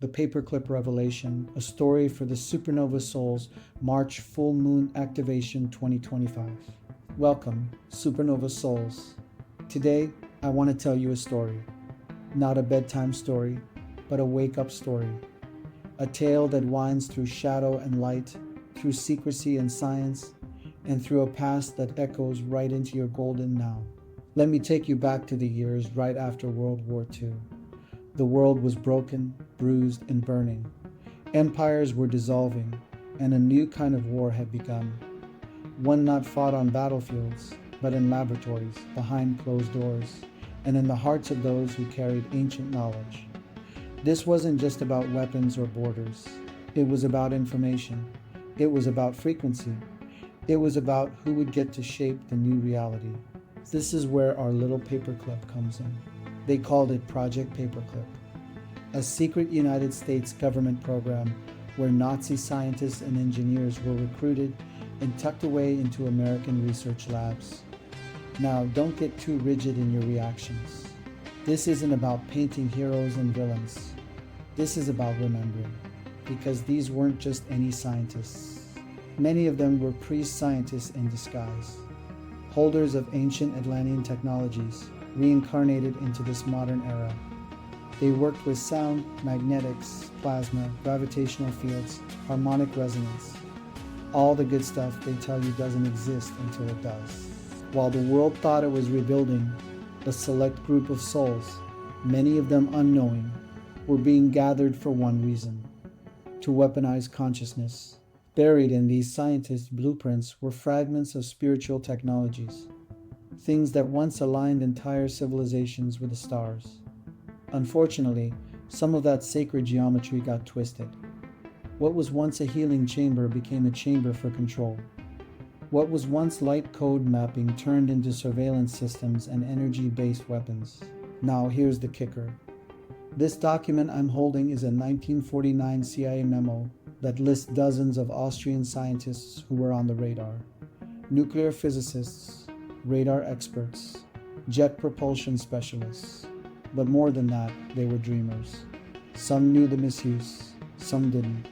the Paperclip Revelation, a story for the Supernova Souls March Full Moon Activation 2025. Welcome, Supernova Souls. Today, I want to tell you a story. Not a bedtime story, but a wake-up story. A tale that winds through shadow and light, through secrecy and science, and through a past that echoes right into your golden now. Let me take you back to the years right after World War II. The world was broken, bruised, and burning. Empires were dissolving, and a new kind of war had begun. One not fought on battlefields, but in laboratories, behind closed doors, and in the hearts of those who carried ancient knowledge. This wasn't just about weapons or borders. It was about information. It was about frequency. It was about who would get to shape the new reality. This is where our little paperclip comes in. They called it Project Paperclip, a secret United States government program where Nazi scientists and engineers were recruited and tucked away into American research labs. Now, don't get too rigid in your reactions. This isn't about painting heroes and villains. This is about remembering, because these weren't just any scientists. Many of them were pre-scientists in disguise, holders of ancient Atlantean technologies, reincarnated into this modern era. They worked with sound, magnetics, plasma, gravitational fields, harmonic resonance. All the good stuff they tell you doesn't exist until it does. While the world thought it was rebuilding, a select group of souls, many of them unknowing, were being gathered for one reason: to weaponize consciousness. Buried in these scientists' blueprints were fragments of spiritual technologies, things that once aligned entire civilizations with the stars. Unfortunately, some of that sacred geometry got twisted. What was once a healing chamber became a chamber for control. What was once light code mapping turned into surveillance systems and energy-based weapons. Now here's the kicker. This document I'm holding is a 1949 CIA memo that lists dozens of Austrian scientists who were on the radar. Nuclear physicists, radar experts, jet propulsion specialists. But more than that, they were dreamers. Some knew the misuse, some didn't.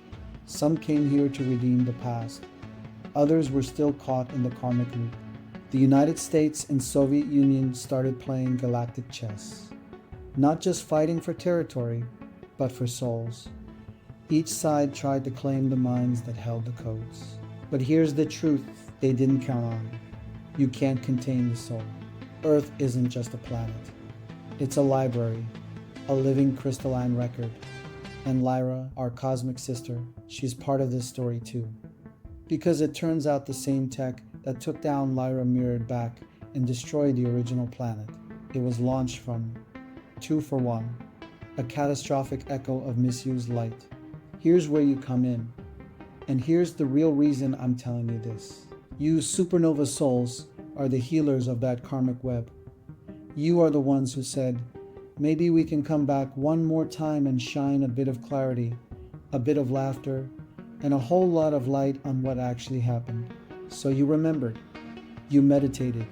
Some came here to redeem the past. Others were still caught in the karmic loop. The United States and Soviet Union started playing galactic chess. Not just fighting for territory, but for souls. Each side tried to claim the minds that held the codes. But here's the truth they didn't count on. You can't contain the soul. Earth isn't just a planet. It's a library, a living crystalline record. And Lyra, our cosmic sister, she's part of this story too. Because it turns out the same tech that took down Lyra mirrored back and destroyed the original planet. It was launched from 2 for 1, a catastrophic echo of misused light. Here's where you come in. And here's the real reason I'm telling you this. You supernova souls are the healers of that karmic web. You are the ones who said, maybe we can come back one more time and shine a bit of clarity, a bit of laughter, and a whole lot of light on what actually happened. So you remembered, you meditated,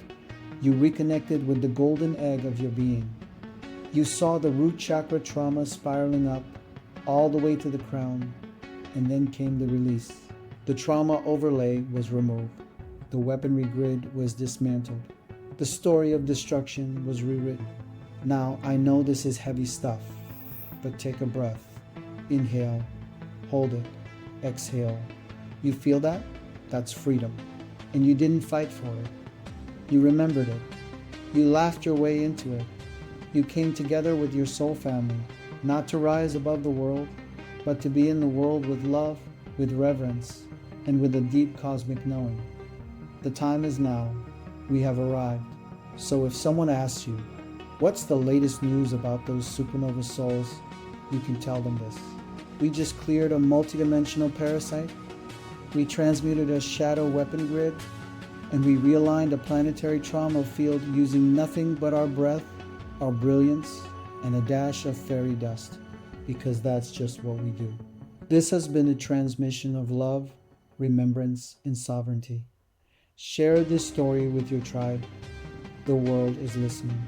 you reconnected with the golden egg of your being. You saw the root chakra trauma spiraling up all the way to the crown, and then came the release. The trauma overlay was removed. The weaponry grid was dismantled. The story of destruction was rewritten. Now, I know this is heavy stuff, but take a breath. Inhale, hold it, exhale. You feel that? That's freedom. And you didn't fight for it. You remembered it. You laughed your way into it. You came together with your soul family, not to rise above the world, but to be in the world with love, with reverence, and with a deep cosmic knowing. The time is now. We have arrived. So if someone asks you, what's the latest news about those supernova souls, you can tell them this. We just cleared a multidimensional parasite. We transmuted a shadow weapon grid, and we realigned a planetary trauma field using nothing but our breath, our brilliance, and a dash of fairy dust, because that's just what we do. This has been a transmission of love, remembrance, and sovereignty. Share this story with your tribe. The world is listening.